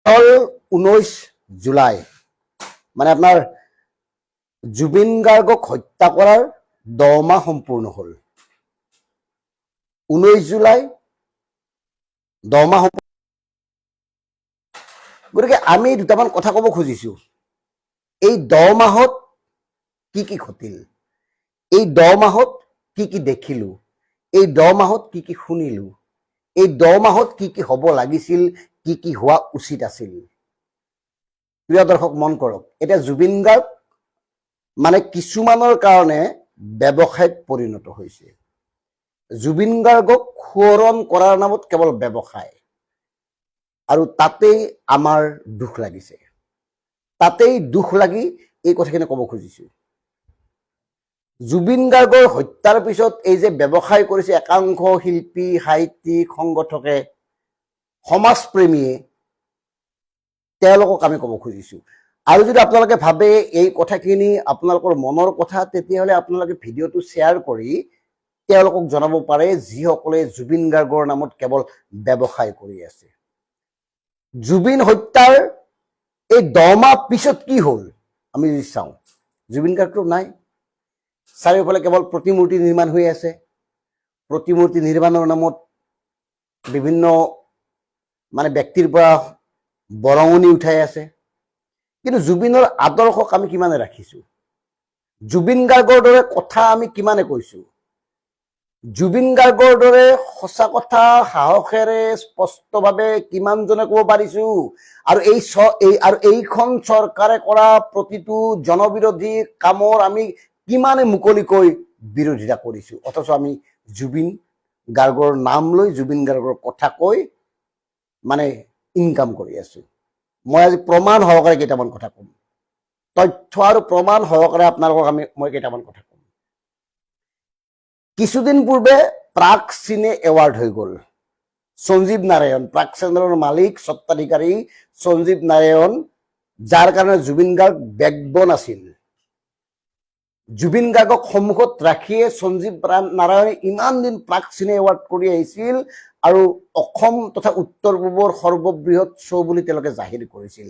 19 July মানে আপনাৰ জুবিন গাৰ্গক হত্যা কৰাৰ 10 মাহ সম্পূৰ্ণ হল। 19 জুলাই 10 মাহ। গতিকে আমি দুটামান কথা ক'ব খুজিছো। এই 10 মাহত কি কি ঘটিল, এই 10 মাহত কি কি দেখিলো, এই 10 মাহত কি কি শুনিলো, এই 10 মাহত কি কি হ'ব লাগিছিল, কি কি হোৱা উচিত আছিল। প্ৰিয় দৰ্শক মন কৰক, এতিয়া জুবিন গাৰ্গ মানে কিছুমানৰ কাৰণে ব্যৱসায়ত পৰিণত হৈছে। জুবিন গাৰ্গক সোঁৱৰণ কৰাৰ নামত কেৱল ব্যৱসায়, আৰু তাতেই আমাৰ দুখ লাগিছে। তাতেই দুখ লাগি এই কথাখিনি ক'ব খুজিছো। জুবিন গাৰ্গৰ হত্যাৰ পিছত এই যে ব্যৱসায় কৰিছে একাংশ শিল্পী, সাহিত্যিক, সংগঠকে, সমাজপ্ৰেমীয়ে, তেওঁলোকক আমি ক'ব খুজিছো। আৰু যদি আপোনালোকে ভাবে এই কথাখিনি আপোনালোকৰ মনৰ কথা, তেতিয়াহ'লে আপোনালোকে ভিডিঅ'টো শ্বেয়াৰ কৰি তেওঁলোকক জনাব পাৰে যিসকলে জুবিন গাৰ্গৰ নামত কেৱল ব্যৱসায় কৰি আছে। জুবিন হত্যাৰ এই 10 মাহ পিছত কি হ'ল আমি যদি চাওঁ, জুবিন গাৰ্গটো নাই। চাৰিওফালে কেৱল প্ৰতিমূৰ্তি নিৰ্মাণ হৈ আছে। প্ৰতিমূৰ্তি নিৰ্মাণৰ নামত বিভিন্ন মানে ব্যক্তিৰ পৰা বৰঙণি উঠাই আছে। কিন্তু জুবিনৰ আদৰ্শক আমি কিমানে ৰাখিছো, জুবিন গাৰ্গৰ দৰে কথা আমি কিমানে কৈছো, জুবিন গাৰ্গৰ দৰে সঁচা কথা সাহসেৰে স্পষ্টভাৱে কিমানজনে ক'ব পাৰিছো। আৰু এইখন চৰকাৰে কৰা প্ৰতিটো জনবিৰোধী কামৰ আমি কিমানে মুকলিকৈ বিৰোধিতা কৰিছো, অথচ আমি জুবিন গাৰ্গৰ নাম লৈ জুবিন গাৰ্গৰ কথা কৈ মানে ইনকাম কৰি আছো। মই আজি প্ৰমাণ সহকাৰে কেইটামান কথা ক'ম, তথ্য আৰু প্ৰমাণ সহকাৰে আপোনালোকক মই কেইটামান কথা ক'ম। কিছুদিন পূৰ্বে প্ৰাক চিনে এৱাৰ্ড হৈ গ'ল। সঞ্জীৱ নাৰায়ণ, প্ৰাক চেনেলৰ মালিক স্বত্বাধিকাৰী সঞ্জীৱ নাৰায়ণ, যাৰ কাৰণে জুবিন গাৰ্গ বেকবন আছিল। জুবিন গাৰ্গক সন্মুখত ৰাখিয়ে সঞ্জীৱ নাৰায়ণে ইমান দিন প্ৰাক চিনে এৱাৰ্ড কৰি আহিছিল, আৰু অসম তথা উত্তৰ পূবৰ সৰ্ববৃহৎ শ্ব' বুলি তেওঁলোকে জাহিৰ কৰিছিল।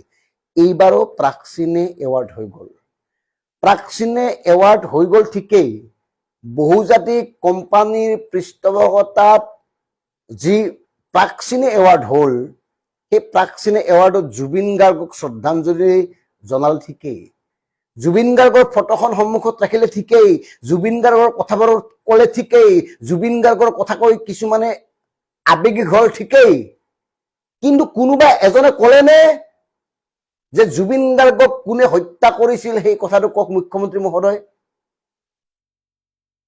এইবাৰো প্ৰাক চিনে এৱাৰ্ড হৈ গ'ল। প্ৰাক চিনে এৱাৰ্ড হৈ গ'ল ঠিকেই, বহুজাতিক কোম্পানীৰ পৃষ্ঠপোষকতাত যি প্ৰাক চিনে এৱাৰ্ড হ'ল, সেই প্ৰাক চিনে এৱাৰ্ডত জুবিন গাৰ্গক শ্ৰদ্ধাঞ্জলি জনাল ঠিকেই, জুবিন গাৰ্গৰ ফটোখন সন্মুখত ৰাখিলে ঠিকেই, জুবিন গাৰ্গৰ কথাবোৰ ক'লে ঠিকেই, জুবিন গাৰ্গৰ কথা কৈ কিছুমানে আবেগিক হ'ল ঠিকেই, কিন্তু কোনোবা এজনে ক'লেনে যে জুবিন গাৰ্গক কোনে হত্যা কৰিছিল সেই কথাটো কওক মুখ্যমন্ত্ৰী মহোদয়।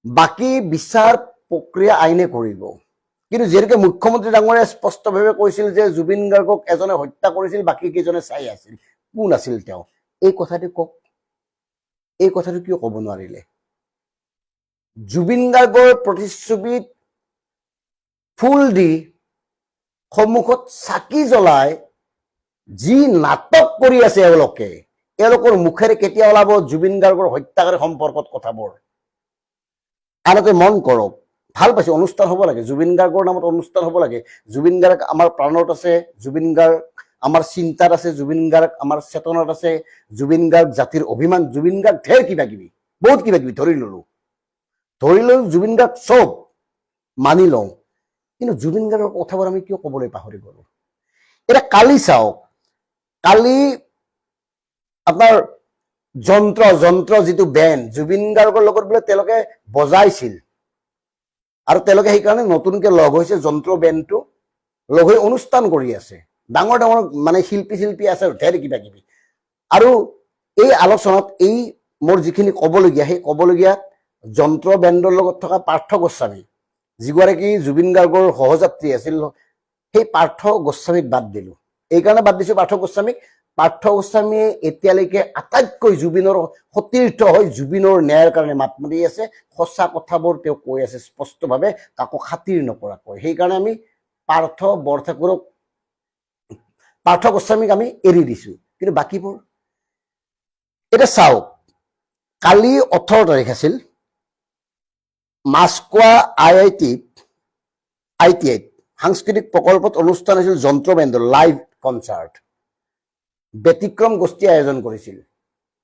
বাকী বিচাৰ প্ৰক্ৰিয়া আইনে কৰিব, কিন্তু যিহেতুকে মুখ্যমন্ত্ৰী ডাঙৰীয়াই স্পষ্টভাৱে কৈছিল যে জুবিন গাৰ্গক এজনে হত্যা কৰিছিল, বাকী কেইজনে চাই আছিল, কোন আছিল তেওঁ, এই কথাটো কওক। এই কথাটো কিয় ক'ব নোৱাৰিলে? জুবিন গাৰ্গৰ প্ৰতিচ্ছবিত ফুল দি সন্মুখত চাকি জ্বলাই যি নাটক কৰি আছে এওঁলোকৰ মুখেৰে কেতিয়া ওলাব জুবিন গাৰ্গৰ হত্যাকাৰী সম্পৰ্কত কথাবোৰ? আনহাতে মন কৰক, ভাল পাইছে, অনুষ্ঠান হ'ব লাগে, জুবিন গাৰ্গৰ নামত অনুষ্ঠান হ'ব লাগে। জুবিন গাৰ্গ আমাৰ প্ৰাণত আছে, জুবিন গাৰ্গ আমাৰ চিন্তাত আছে, জুবিন গাৰ্গ আমাৰ চেতনাত আছে, জুবিন গাৰ্গ জাতিৰ অভিমান, জুবিন গাৰ্গ ঢেৰ কিবা কিবি, বহুত কিবা কিবি ধৰি ললো জুবিন গাৰ্গ চব মানি লওঁ, কিন্তু জুবিন গাৰ্গৰ কথাবোৰ আমি কিয় ক'বলৈ পাহৰি গলো? এতিয়া কালি চাওক, কালি আপোনাৰ যন্ত্ৰ যিটো বেণ্ড জুবিন গাৰ্গৰ লগত বোলে তেওঁলোকে বজাইছিল, আৰু তেওঁলোকে সেইকাৰণে নতুনকে লগ হৈছে, যন্ত্ৰ বেণ্ডটো লগ হৈ অনুষ্ঠান কৰি আছে, ডাঙৰ ডাঙৰ মানে শিল্পী আছে ঢেৰ কিবা কিবি। আৰু এই আলোচনাত এই মোৰ যিখিনি ক'বলগীয়া, সেই ক'বলগীয়া যন্ত্ৰ বেণ্ডৰ লগত থকা পাৰ্থ গোস্বামী, যিগৰাকী জুবিন গাৰ্গৰ সহযাত্ৰী আছিল, সেই পাৰ্থ গোস্বামীক বাদ দিলো। এইকাৰণে বাদ দিছো পাৰ্থ গোস্বামীয়ে এতিয়ালৈকে আটাইতকৈ জুবিনৰ সতীৰ্থ হৈ জুবিনৰ ন্যায়ৰ কাৰণে মাত মাতি আছে, সঁচা কথাবোৰ তেওঁ কৈ আছে স্পষ্টভাৱে, কাকো খাতিৰ নকৰাকৈ। সেইকাৰণে আমি পাৰ্থ গোস্বামীক আমি এৰি দিছো, কিন্তু বাকীবোৰ এতিয়া চাওক, কালি 18 তাৰিখ আছিল, মাছখোৱা IIT সাংস্কৃতিক প্ৰকল্পত অনুষ্ঠান হৈছিল যন্ত্ৰ বেণ্ডৰ লাইভ কনচাৰ্ট। ব্যতিক্ৰম গোষ্ঠী আয়োজন কৰিছিল,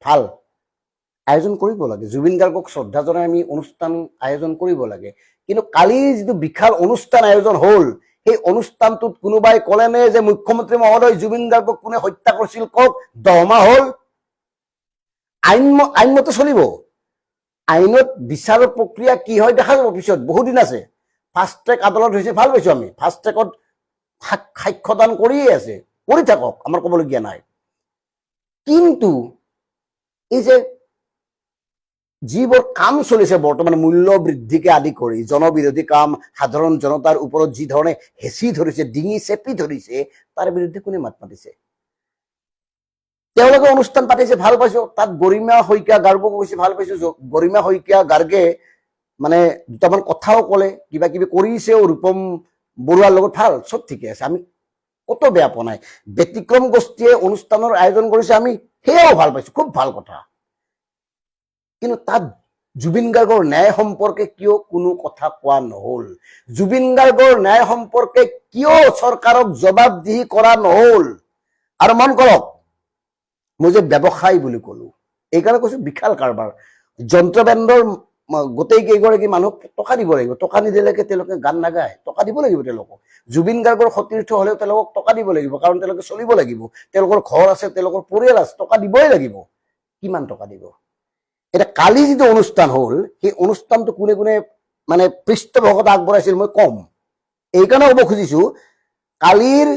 ভাল আয়োজন কৰিব লাগে। জুবিন গাৰ্গক শ্ৰদ্ধা জনাই আমি অনুষ্ঠান আয়োজন কৰিব লাগে। কিন্তু কালি যিটো বিশাল অনুষ্ঠান আয়োজন হ'ল, সেই অনুষ্ঠানটোত কোনোবাই ক'লেনে যে মুখ্যমন্ত্ৰী মহোদয় জুবিন গাৰ্গক কোনে হত্যা কৰিছিল কওক? 10 মাহ হ'ল। আইনমতে চলিব। আইনত বিচাৰৰ প্ৰক্ৰিয়া কি হয় দেখা যাব পিছত, বহুদিন আছে। ফাষ্ট ট্ৰেক আদালত হৈছে, ভাল পাইছো আমি। ফাষ্ট ট্ৰেকত সাক্ষ্যদান কৰিয়ে আছে, কৰি থাকক, আমাৰ ক'বলগীয়া নাই। কিন্তু এই যে যিবোৰ কাম চলিছে বৰ্তমান, মূল্য বৃদ্ধিকে আদি কৰি জনবিৰোধী কাম, সাধাৰণ জনতাৰ ওপৰত যি ধৰণে হেঁচি ধৰিছে, ডিঙি চেপি ধৰিছে, তাৰ বিৰুদ্ধে কোনে মাত মাতিছে? তেওঁলোকে অনুষ্ঠান পাতিছে, ভাল পাইছো। তাত গৰিমা শইকীয়া গাৰ্গক কৈছে, ভাল পাইছো। গৰিমা শইকীয়া গাৰ্গে মানে দুটামান কথাও ক'লে, কিবা কিবি কৰিছেও ৰূপম বৰুৱাৰ লগত, ভাল, চব ঠিকে আছে, আমি কতো বেয়া পোৱা নাই। ব্যতিক্ৰম গোষ্ঠীয়ে অনুষ্ঠানৰ আয়োজন কৰিছে, আমি সেয়াও ভাল পাইছো, খুব ভাল কথা। কিন্তু তাত জুবিন গাৰ্গৰ ন্যায় সম্পৰ্কে কিয় কোনো কথা কোৱা নহ'ল? জুবিন গাৰ্গৰ ন্যায় সম্পৰ্কে কিয় চৰকাৰক জবাবদিহি কৰা নহ'ল? আৰু মন কৰক, মই যে ব্যৱসায় বুলি ক'লো, এইকাৰণে কৈছো বিশাল কাৰবাৰ। যন্ত্ৰবেণ্ডৰ গোটেই কেইগৰাকী মানুহক টকা দিব লাগিব। টকা নিদিলেকে তেওঁলোকে গান নাগায়, টকা দিব লাগিব তেওঁলোকক। জুবিন গাৰ্গৰ সতীৰ্থ হ'লেও তেওঁলোকক টকা দিব লাগিব, কাৰণ তেওঁলোকে চলিব লাগিব। তেওঁলোকৰ ঘৰ আছে, তেওঁলোকৰ পৰিয়াল আছে, টকা দিবই লাগিব। কিমান টকা দিব? এতিয়া কালি যিটো অনুষ্ঠান হ'ল, সেই অনুষ্ঠানটো কোনে কোনে মানে পৃষ্ঠপোষকতা আগবঢ়াইছিল মই কম। এইকাৰণে ক'ব খুজিছো, কালিৰ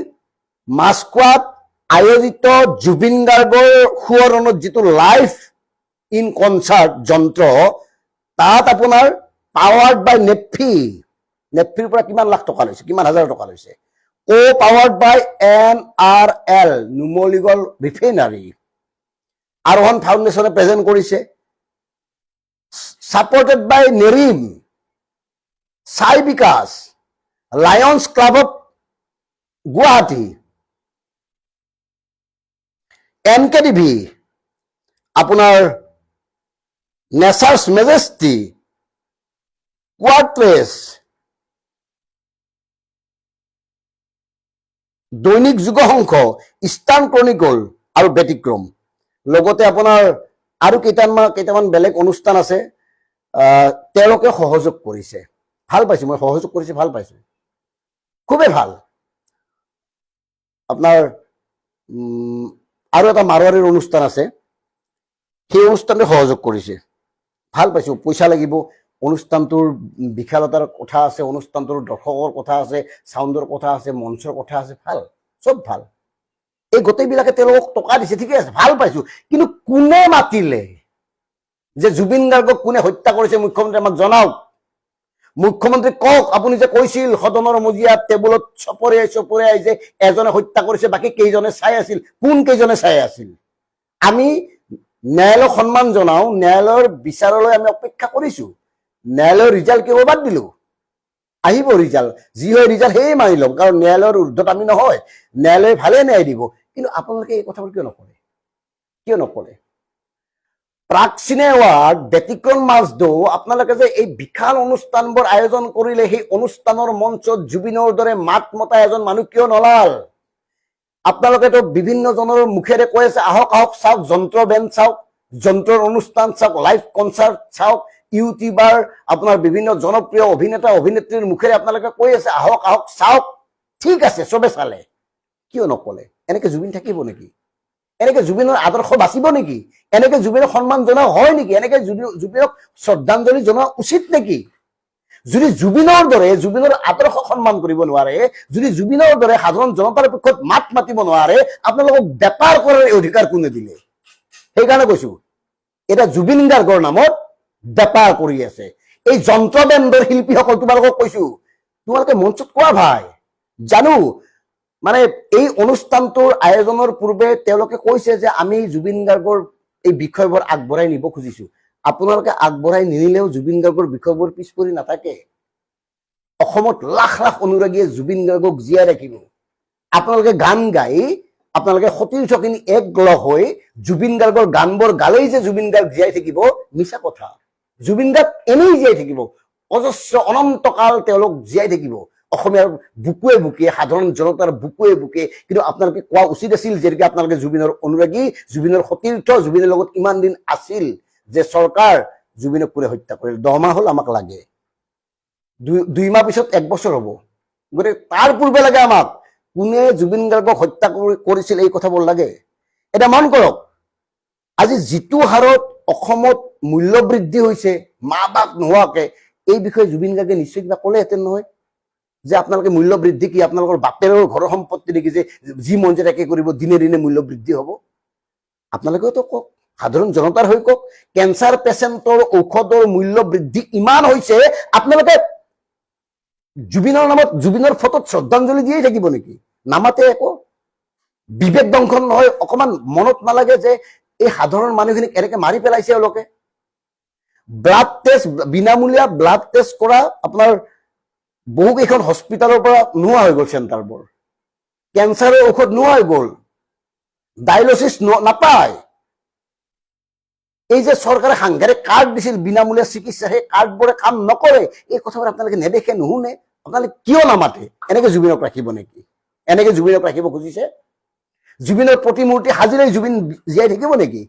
মাস্কোৱাত আয়োজিত জুবিন গাৰ্গৰ সোঁৱৰণত যিটো লাইভ ইন কনচাৰ্ট যন্ত্ৰ, তাত আপোনাৰ পাৱাৰ্ড বাই নেফিৰ পৰা কিমান লাখ টকা লৈছে, কিমান হাজাৰ টকা লৈছে। Powered by NRL Numaligarh refinery, Arohan ফাউণ্ডেশ্যনে প্ৰেজেণ্ট কৰিছে। Supported by NERIM, Sai Vikash, lions club of Guwahati, NKTV, আপোনাৰ নেচাৰ্ছ মেজেষ্টি, কোৱাৰ্ট্ৰেছ, দৈনিক যুগশংখ, ইষ্টাৰ্ণ ক্ৰনিকল আৰু ব্যতিক্ৰম। লগতে আপোনাৰ আৰু কেইটামান বেলেগ অনুষ্ঠান আছে, তেওঁলোকে সহযোগ কৰিছে, ভাল পাইছো মই। সহযোগ কৰিছে, ভাল পাইছো, খুবেই ভাল। আপোনাৰ আৰু এটা মাৰোৱাৰীৰ অনুষ্ঠান আছে, সেই অনুষ্ঠানটো সহযোগ কৰিছে, ভাল পাইছো। পইচা লাগিব, অনুষ্ঠানটোৰ বিশালতাৰ কথা আছে, অনুষ্ঠানটোৰ দৰ্শকৰ কথা আছে, চাউণ্ডৰ কথা আছে, মঞ্চৰ কথা আছে, ভাল, চব ভাল। এই গোটেইবিলাকে তেওঁলোকক টকা দিছে, ঠিকে আছে, ভাল পাইছো। কিন্তু কোনে মাতিলে? যে জুবিন গাৰ্গক কোনে হত্যা কৰিছে, মুখ্যমন্ত্ৰী আমাক জনাওক। মুখ্যমন্ত্ৰী কওক, আপুনি যে কৈছিল সদনৰ মজিয়াত টেবুলত চপৰিয়াই যে এজনে হত্যা কৰিছে, বাকী কেইজনে চাই আছিল, কোন কেইজনে চাই আছিল? আমি ন্যায়ালয়ক সন্মান জনাও, ন্যায়ালয়ৰ বিচাৰলৈ আমি অপেক্ষা কৰিছো। ন্যায়ালয়ৰ ৰিজাল্ট কিয় বাদ দিলো? আহিব ৰিজাল্ট, যি হয় ৰিজাল্ট সেয়ে মানি ল'ম, কাৰণ ন্যায়ালয়ৰ ঊৰ্ধত আমি নহয়। ন্যায়ালয়ে ভালে ন্যায় দিব। কিন্তু আপোনালোকে এই কথাবোৰ কিয় নকৰে? প্ৰাক্চিনে এৱাৰ্ড, ব্যতিক্ৰম মাজদৌ, আপোনালোকে যে এই বিশাল অনুষ্ঠানবোৰ আয়োজন কৰিলে, সেই অনুষ্ঠানৰ মঞ্চত জুবিনৰ দৰে মাত মতা এজন মানুহ কিয় নলাল? আপোনালোকেতো বিভিন্ন জনৰ মুখেৰে কৈ আছে, আহক আহক চাওক, যন্ত্ৰ বেণ্ড চাওক, যন্ত্ৰৰ অনুষ্ঠান চাওক, লাইভ কনচাৰ্ট চাওক, ইউটিউবাৰ, আপোনাৰ বিভিন্ন জনপ্ৰিয় অভিনেতা অভিনেত্ৰীৰ মুখেৰে আপোনালোকে কৈ আছে, আহক আহক চাওক। ঠিক আছে, চবে চালে, কিয় নকলে? এনেকে জুবিন থাকিব নেকি? এনেকে জুবিনৰ আদৰ্শ বাচিব নেকি? এনেকে জুবিনক সন্মান জনোৱা হয় নেকি? এনেকে জুবিনক শ্ৰদ্ধাঞ্জলি জনোৱা উচিত নেকি? যদি জুবিনৰ দৰে জুবিনৰ আদৰ্শ সন্মান কৰিব নোৱাৰে, যদি জুবিনৰ দৰে সাধাৰণ জনতাৰ পক্ষত মাত মাতিব নোৱাৰে, আপোনালোকক বেপাৰ কৰাৰ অধিকাৰ কোনে দিলে? সেইকাৰণে কৈছো, এতিয়া জুবিন গাৰ্গৰ নামত বেপাৰ কৰি আছে। এই যন্ত্ৰবেণ্ডৰ শিল্পীসকল, তোমালোকক কৈছো, তোমালোকে মঞ্চত কোৱা ভাই, জানো মানে এই অনুষ্ঠানটোৰ আয়োজনৰ পূৰ্বে তেওঁলোকে কৈছে যে আমি জুবিন গাৰ্গৰ এই বিষয়বোৰ আগবঢ়াই নিব খুজিছো। আপোনালোকে আগবঢ়াই নিনিলেও জুবিন গাৰ্গৰ বিষয়বোৰ পিছ পৰি নাথাকে। অসমত লাখ লাখ অনুৰাগীয়ে জুবিন গাৰ্গক জীয়াই ৰাখিব। আপোনালোকে গান গাই, আপোনালোকে সতীৰ্থখিনি একলগ হৈ জুবিন গাৰ্গৰ গানবোৰ গালেই যে জুবিন গাৰ্গ জীয়াই থাকিব, মিছা কথা। জুবিন গাৰ্গ এনেই জীয়াই থাকিব, অজস্ৰ অনন্তকাল তেওঁলোক জীয়াই থাকিব। অসমীয়াৰ বুকুৱে বুকে সাধাৰণ জনতাৰ বুকুৱে বুকে কিন্তু আপোনালোকে কোৱা উচিত আছিল যেনেকৈ আপোনালোকে জুবিনৰ অনুৰাগী জুবিনৰ সতীৰ্থ জুবিনৰ লগত ইমান দিন আছিল যে চৰকাৰ জুবিনক কোনে হত্যা কৰিল 10 মাহ হ'ল আমাক লাগে 2 মাহ পিছত 1 বছৰ হ'ব গতিকে তাৰ পূৰ্বে লাগে আমাক কোনে জুবিন গাৰ্গক হত্যা কৰিছিল এই কথাবোৰ লাগে এটা মন কৰক আজি যিটো হাৰত অসমত মূল্য বৃদ্ধি হৈছে মা বাপ নোহোৱাকে এই বিষয়ে জুবিন গাৰ্গে নিশ্চয় কিবা ক'লেহেঁতেন নহয় যে আপোনালোকে মূল্য বৃদ্ধি কি আপোনালোকৰ বাপেৰৰ ঘৰৰ সম্পত্তি দেখি যে যি মন যায় তাকে কৰিব দিনে দিনে মূল্য বৃদ্ধি হ'ব আপোনালোকেও তো কওক সাধাৰণ জনতাৰ হৈ কওক কেঞ্চাৰ পেচেণ্টৰ ঔষধৰ মূল্য বৃদ্ধি ইমান হৈছে আপোনালোকে জুবিনৰ নামত জুবিনৰ ফটোত শ্ৰদ্ধাঞ্জলি দিয়েই থাকিব নেকি নামাতে একো বিবেক দংশন নহয় অকমান মনত নালাগে যে এই সাধাৰণ মানুহখিনিক এনেকে মাৰি পেলাইছে এওঁলোকে ব্লাড টেষ্ট বিনামূলীয়া ব্লাড টেষ্ট কৰা আপোনাৰ বহুকেইখন হস্পিটালৰ পৰা নোহোৱা হৈ গ'ল চেণ্টাৰবোৰ কেঞ্চাৰৰ ঔষধ নোহোৱা হৈ গ'ল ডায়ালিচিছ নাপায় এই যে চৰকাৰে সাংঘাতিক কাৰ্ড দিছিল বিনামূলীয়া চিকিৎসা সেই কাৰ্ডবোৰে কাম নকৰে এই কথাবোৰ আপোনালোকে নেদেখে নুশুনে আপোনালোকে কিয় নামাতে এনেকে জুবিনক ৰাখিব নেকি এনেকে জুবিনক ৰাখিব খুজিছে জুবিনৰ প্ৰতিমূৰ্তি সাজিলে জুবিন জীয়াই থাকিব নেকি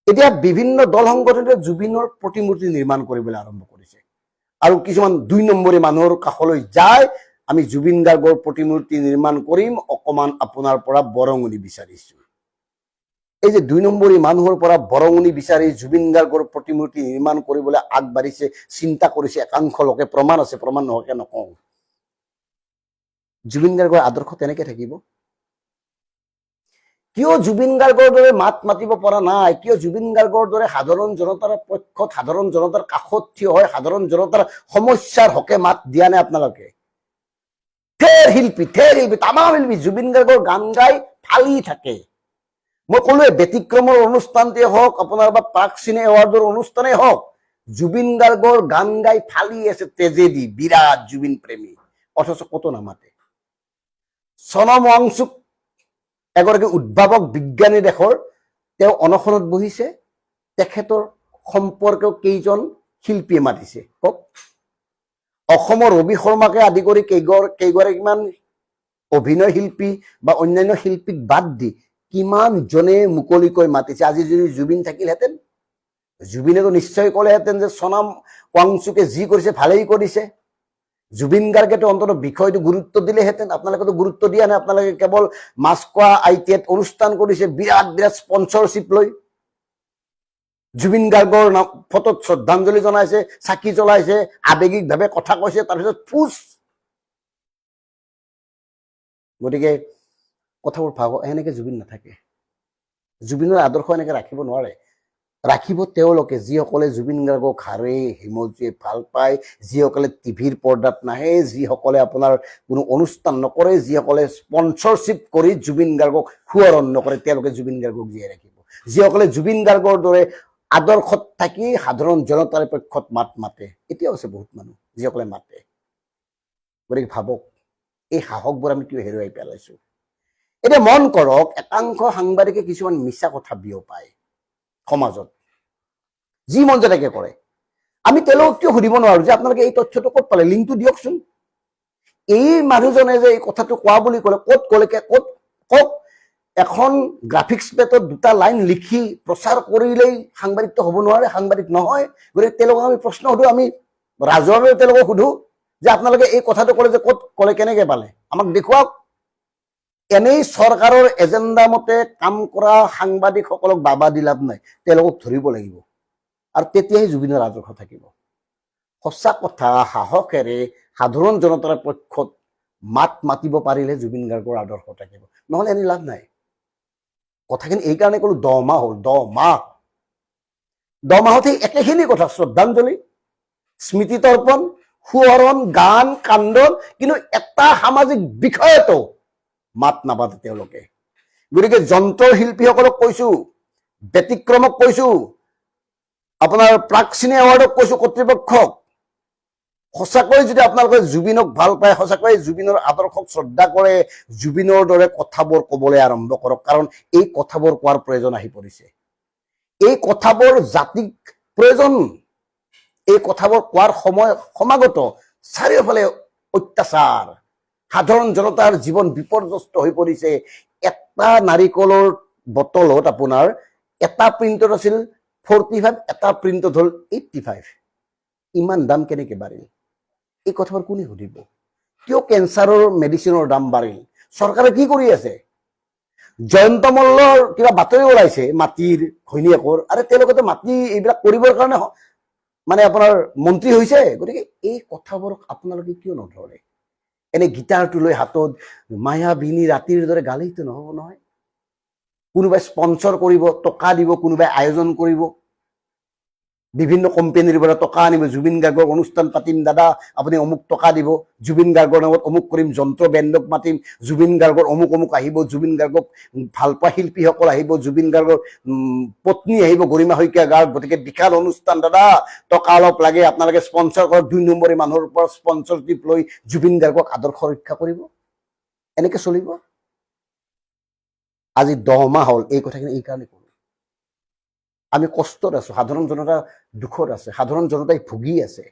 এতিয়া বিভিন্ন দল সংগঠনে জুবিনৰ প্ৰতিমূৰ্তি নিৰ্মাণ কৰিবলৈ আৰম্ভ কৰিছে আৰু কিছুমান 2 নম্বৰী মানুহৰ কাষলৈ যায় আমি জুবিন গাৰ্গৰ প্ৰতিমূৰ্তি নিৰ্মাণ কৰিম অকমান আপোনাৰ পৰা বৰঙণি বিচাৰিছো এই যে 2 নম্বৰী মানুহৰ পৰা বৰঙণি বিচাৰি জুবিন গাৰ্গৰ প্ৰতিমূৰ্তি নিৰ্মাণ কৰিবলৈ আগবাঢ়িছে চিন্তা কৰিছে একাংশ লোকে প্ৰমাণ আছে প্ৰমাণ নহকে নকওঁ জুবিন গাৰ্গৰ আদৰ্শ তেনেকে থাকিব কিয় জুবিন গাৰ্গৰ দৰে মাত মাতিব পৰা নাই কিয় জুবিন গাৰ্গৰ দৰে সাধাৰণ জনতাৰ পক্ষত সাধাৰণ জনতাৰ কাষত থিয় হয় সাধাৰণ জনতাৰ সমস্যাৰ হকে মাত দিয়া নাই আপোনালোকে থেৰ শিল্পী তামাম শিল্পী জুবিন গাৰ্গৰ গান গাই ফালি থাকে মই ক'লোৱে ব্যতিক্ৰমৰ অনুষ্ঠানটোৱে হওক আপোনাৰ বা প্ৰাক চিনে এৱাৰ্ডৰ অনুষ্ঠানেই হওক জুবিন গাৰ্গৰ গান গাই ফালি আছে তেজেদি বিৰাট জুবিন প্ৰেমী অথচ কতো নামাতে সনম ৱাংচুক এগৰাকী উদ্ভাৱক বিজ্ঞানী দেশৰ তেওঁ অনশনত বহিছে তেখেতৰ সম্পৰ্কীয় কেইজন শিল্পীয়ে মাতিছে কওক অসমৰ ৰবি শৰ্মাকে আদি কৰি কেইগৰাকীমান অভিনয় শিল্পী বা অন্যান্য শিল্পীক বাদ দি কিমান জনে মুকলিকৈ মাতিছে আজি যদি জুবিন থাকিলহেঁতেন জুবিনেতো নিশ্চয় ক'লেহেঁতেন যে সনম ৱাংচুকে যি কৰিছে ভালেই কৰিছে জুবিন গাৰ্গেতো অন্তত বিষয়টো গুৰুত্ব দিলেহেঁতেন আপোনালোকেতো গুৰুত্ব দিয়া নাই আপোনালোকে কেৱল মাছখোৱা আইটিএত অনুষ্ঠান কৰিছে বিৰাট বিৰাট স্পন্সৰশ্বিপ লৈ জুবিন গাৰ্গৰ ফটোত শ্ৰদ্ধাঞ্জলি জনাইছে চাকি জ্বলাইছে আৱেগিকভাৱে কথা কৈছে তাৰপিছত ফুচ গতিকে কথাবোৰ ভাব এনেকে জুবিন নাথাকে জুবিনৰ আদৰ্শ এনেকে ৰাখিব নোৱাৰে ৰাখিব তেওঁলোকে যিসকলে জুবিন গাৰ্গক হাৰে হিমজুৱে ভাল পায় যিসকলে টিভিৰ পৰ্দাত নাহে যিসকলে আপোনাৰ কোনো অনুষ্ঠান নকৰে যিসকলে স্পন্সৰশ্বিপ কৰি জুবিন গাৰ্গক সুৱৰণ নকৰে তেওঁলোকে জুবিন গাৰ্গক জীয়াই ৰাখিব যিসকলে জুবিন গাৰ্গৰ দৰে আদৰ্শত থাকি সাধাৰণ জনতাৰ পক্ষত মাত মাতে এতিয়াও আছে বহুত মানুহ যিসকলে মাতে গতিকে ভাবক এই সাহসবোৰ আমি কিয় হেৰুৱাই পেলাইছো এতিয়া মন কৰক একাংশ সাংবাদিকে কিছুমান মিছা কথা বিয়পায় সমাজত যি মন যায় তাকে কৰে আমি তেওঁলোকক কিয় সুধিব নোৱাৰো যে আপোনালোকে এই তথ্যটো ক'ত পালে লিংকটো দিয়কচোন এই মানুহজনে যে এই কথাটো কোৱা বুলি ক'লে ক'ত ক'লে ক'ত এখন গ্ৰাফিক্স পেটত 2টা লাইন লিখি প্ৰচাৰ কৰিলেই সাংবাদিকটো হ'ব নোৱাৰে সাংবাদিক নহয় গতিকে তেওঁলোকক আমি প্ৰশ্ন সোধো আমি ৰাজহুৱাভাৱে তেওঁলোকক সোধো যে আপোনালোকে এই কথাটো ক'লে যে ক'ত ক'লে কেনেকে পালে আমাক দেখুৱাওক এনেই চৰকাৰৰ এজেণ্ডা মতে কাম কৰা সাংবাদিকসকলক বাবা দি লাভ নাই তেওঁলোকক ধৰিব লাগিব আৰু তেতিয়াই জুবিনৰ আদৰ্শ থাকিব সঁচা কথা সাহসেৰে সাধাৰণ জনতাৰ পক্ষত মাত মাতিব পাৰিলে জুবিন গাৰ্গৰ আদৰ্শ থাকিব নহ'লে এনেই লাভ নাই কথাখিনি এই কাৰণে ক'লো 10 মাহ হ'ল 10 মাহতে একেখিনি কথা শ্ৰদ্ধাঞ্জলি স্মৃতি তৰ্পণ সুৱৰণ গান কান্দন কিন্তু এটা সামাজিক বিষয়তো মাত নাপাতে তেওঁলোকে গতিকে যন্ত্ৰৰ শিল্পীসকলক কৈছো ব্যতিক্ৰমক কৈছো আপোনাৰ প্ৰাক চিনে এৱাৰ্ডক কৈছো কৰ্তৃপক্ষক সঁচাকৈ যদি আপোনালোকে জুবিনক ভাল পায় সঁচাকৈ জুবিনৰ আদৰ্শক শ্ৰদ্ধা কৰে জুবিনৰ দৰে কথাবোৰ ক'বলৈ আৰম্ভ কৰক কাৰণ এই কথাবোৰ কোৱাৰ প্ৰয়োজন আহি পৰিছে এই কথাবোৰ জাতিক প্ৰয়োজন এই কথাবোৰ কোৱাৰ সময় সমাগত চাৰিওফালে অত্যাচাৰ, সাধাৰণ জনতাৰ জীৱন বিপৰ্যস্ত হৈ পৰিছে। এটা নাৰিকলৰ বটলত আপোনাৰ এটা প্ৰিণ্টত আছিল 45, এটা প্ৰিণ্টত হ'ল 85। ইমান দাম কেনেকে বাঢ়িল? এই কথাবোৰ কোনে সুধিব? কিয় কেঞ্চাৰৰ মেডিচিনৰ দাম বাঢ়িল? চৰকাৰে কি কৰি আছে? জয়ন্ত মল্লৰ কিবা বাতৰি ওলাইছে মাটিৰ ঘৈণীয়েকৰ, আৰে তেওঁলোকেতো মাটি এইবিলাক কৰিবৰ কাৰণে মানে আপোনাৰ মন্ত্ৰী হৈছে। গতিকে এই কথাবোৰক আপোনালোকে কিয় নধৰে? এনে গীটাৰটো লৈ হাতত মায়াবিনী ৰাতিৰ দৰে গালেইতো নহ'ব নহয়। কোনোবাই স্পন্সৰ কৰিব, টকা দিব, কোনোবাই আয়োজন কৰিব, বিভিন্ন কোম্পানীৰ পৰা টকা আনিব, জুবিন গাৰ্গৰ অনুষ্ঠান পাতিম দাদা, আপুনি অমুক টকা দিব, জুবিন গাৰ্গৰ নামত অমুক কৰিম, যন্ত্ৰ বেণ্ডক মাতিম, জুবিন গাৰ্গৰ অমুক অমুক আহিব, জুবিন গাৰ্গক ভাল পোৱা শিল্পীসকল আহিব, জুবিন গাৰ্গৰ পত্নী আহিব, গৰিমা শইকীয়া গাৰ্গ, গতিকে বিশাল অনুষ্ঠান দাদা, টকা অলপ লাগে, আপোনালোকে স্পন্সৰ কৰক, 2 নম্বৰী মানুহৰ পৰা স্পন্সৰশ্বিপ লৈ জুবিন গাৰ্গক আদৰ্শ ৰক্ষা কৰিব। এনেকে চলিব? আজি 10 মাহ হ'ল এই কথাখিনি এই কাৰণে কলো। আমি কষ্টত আছো, সাধাৰণ জনতা দুখত আছে, সাধাৰণ জনতাই ভুগি আছে।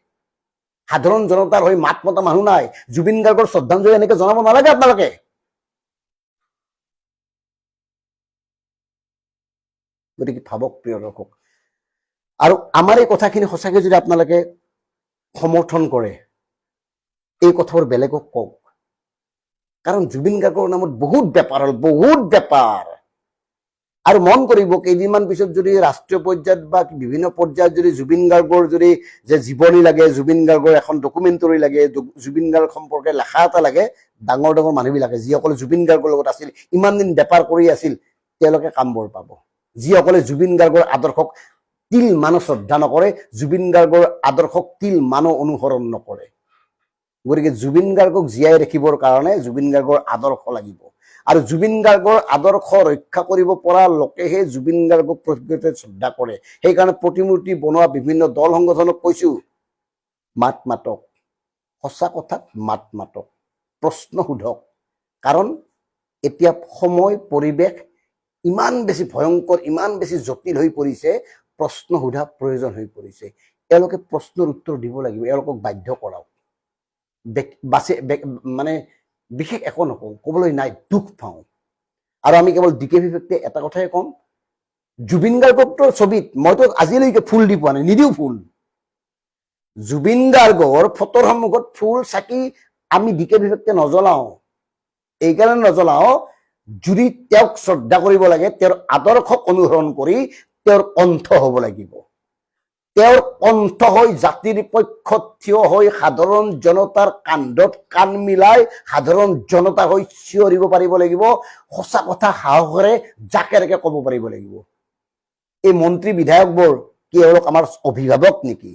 সাধাৰণ জনতাৰ হৈ মাত মতা মানুহ নাই। জুবিন গাৰ্গৰ শ্ৰদ্ধাঞ্জলি এনেকে জনাব নালাগে আপোনালোকে। গতিকে ভাবক প্ৰিয় দৰ্শক, আৰু আমাৰ এই কথাখিনি সঁচাকৈ যদি আপোনালোকে সমৰ্থন কৰে, এই কথাবোৰ বেলেগক কওক। কাৰণ জুবিন গাৰ্গৰ নামত বহুত বেপাৰ হ'ল, বহুত বেপাৰ। আৰু মন কৰিব, কেইদিনমান পিছত যদি ৰাষ্ট্ৰীয় পৰ্যায়ত বা বিভিন্ন পৰ্যায়ত যদি জুবিন গাৰ্গৰ যদি যে জীৱনী লাগে, জুবিন গাৰ্গৰ এখন ডকুমেণ্টৰী লাগে, জুবিন গাৰ্গ সম্পৰ্কে লেখা এটা লাগে, ডাঙৰ ডাঙৰ মানুহবিলাকে যিসকলে জুবিন গাৰ্গৰ লগত আছিল, ইমান দিন বেপাৰ কৰি আছিল, তেওঁলোকে কামবোৰ পাব। যিসকলে জুবিন গাৰ্গৰ আদৰ্শক তিল মানো শ্ৰদ্ধা নকৰে, জুবিন গাৰ্গৰ আদৰ্শক তিল মানো অনুসৰণ নকৰে। গতিকে জুবিন গাৰ্গক জীয়াই ৰাখিবৰ কাৰণে জুবিন গাৰ্গৰ আদৰ্শ লাগিব। আৰু জুবিন গাৰ্গৰ আদৰ্শ ৰক্ষা কৰিব পৰা লোকেহে জুবিন গাৰ্গক প্ৰকৃততে শ্ৰদ্ধা কৰে। সেইকাৰণে প্ৰতিমূৰ্তি বনোৱা বিভিন্ন দল সংগঠনক কৈছো, মাত মাতক, সঁচা কথাত মাত মাতক, প্ৰশ্ন সোধক। কাৰণ এতিয়া সময় পৰিৱেশ ইমান বেছি ভয়ংকৰ, ইমান বেছি জটিল হৈ পৰিছে, প্ৰশ্ন সোধা প্ৰয়োজন হৈ পৰিছে। এওঁলোকে প্ৰশ্নৰ উত্তৰ দিব লাগিব, এওঁলোকক বাধ্য কৰাওক। মানে বিশেষ একো নকওঁ, ক'বলৈ নাই, দুখ পাওঁ। আৰু আমি কেৱল DKV ব্যক্তিয়ে এটা কথাই ক'ম, জুবিন গাৰ্গকতো ছবিত মইতো আজিলৈকে ফুল দি পোৱা নাই, নিদিও ফুল। জুবিন গাৰ্গৰ ফটোৰ সন্মুখত ফুল চাকি আমি DKV ব্যক্তিয়ে নজ্বলাও। এইকাৰণে নজ্বলাও, যদি তেওঁক শ্ৰদ্ধা কৰিব লাগে, তেওঁৰ আদৰ্শক অনুসৰণ কৰি তেওঁৰ কণ্ঠ হ'ব লাগিব। তেওঁৰ কণ্ঠ হৈ জাতিৰ পক্ষত থিয় হৈ সাধাৰণ জনতাৰ কান্ধত কাণ মিলাই সাধাৰণ জনতা হৈ চিঞৰিব পাৰিব লাগিব। সঁচা কথা সাহসেৰে জাকেৰেকে ক'ব পাৰিব লাগিব। এই মন্ত্ৰী বিধায়কবোৰ কি এওঁলোক আমাৰ অভিভাৱক নেকি?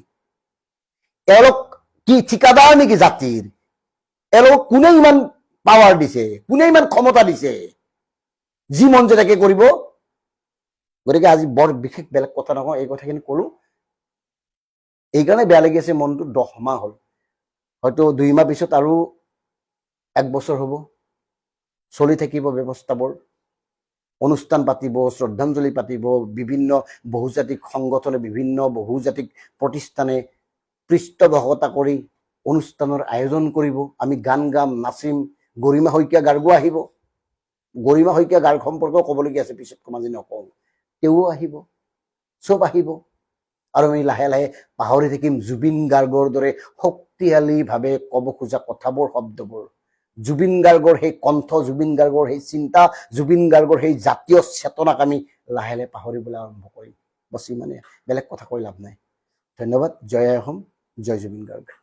এওঁলোক কি ঠিকাদাৰ নেকি জাতিৰ? এওঁলোক কোনে ইমান পাৱাৰ দিছে? কোনে ইমান ক্ষমতা দিছে? যি মন যায় তাকে কৰিব। গতিকে আজি বৰ বিশেষ বেলেগ কথা নকওঁ, এই কথাখিনি ক'লো। এইকাৰণে বেয়া লাগি আছে মনটো। 10 মাহ হ'ল, হয়তো 2 মাহ পিছত আৰু 1 বছৰ হ'ব। চলি থাকিব ব্যৱস্থাবোৰ, অনুষ্ঠান পাতিব, শ্ৰদ্ধাঞ্জলি পাতিব, বিভিন্ন বহুজাতিক সংগঠনে, বিভিন্ন বহুজাতিক প্ৰতিষ্ঠানে পৃষ্ঠপোষকতা কৰি অনুষ্ঠানৰ আয়োজন কৰিব। আমি গান গাম, নাচিম, গৰিমা শইকীয়া গাৰ্গো আহিব। গৰিমা শইকীয়া গাৰ্গ সম্পৰ্কেও ক'বলগীয়া আছে, পিছত কম, আজি নকওঁ। তেওঁও আহিব, চব আহিব। আৰু আমি লাহে লাহে পাহৰি থাকিম জুবিন গাৰ্গৰ দৰে শক্তিশালীভাৱে ক'ব খোজা কথাবোৰ, শব্দবোৰ। জুবিন গাৰ্গৰ সেই কণ্ঠ, জুবিন গাৰ্গৰ সেই চিন্তা, জুবিন গাৰ্গৰ সেই জাতীয় চেতনাক আমি লাহে লাহে পাহৰিবলৈ আৰম্ভ কৰিম। বছ ইমানে, বেলেগ কথা কৈ লাভ নাই। ধন্যবাদ। জয় অসম, জয় জুবিন গাৰ্গ।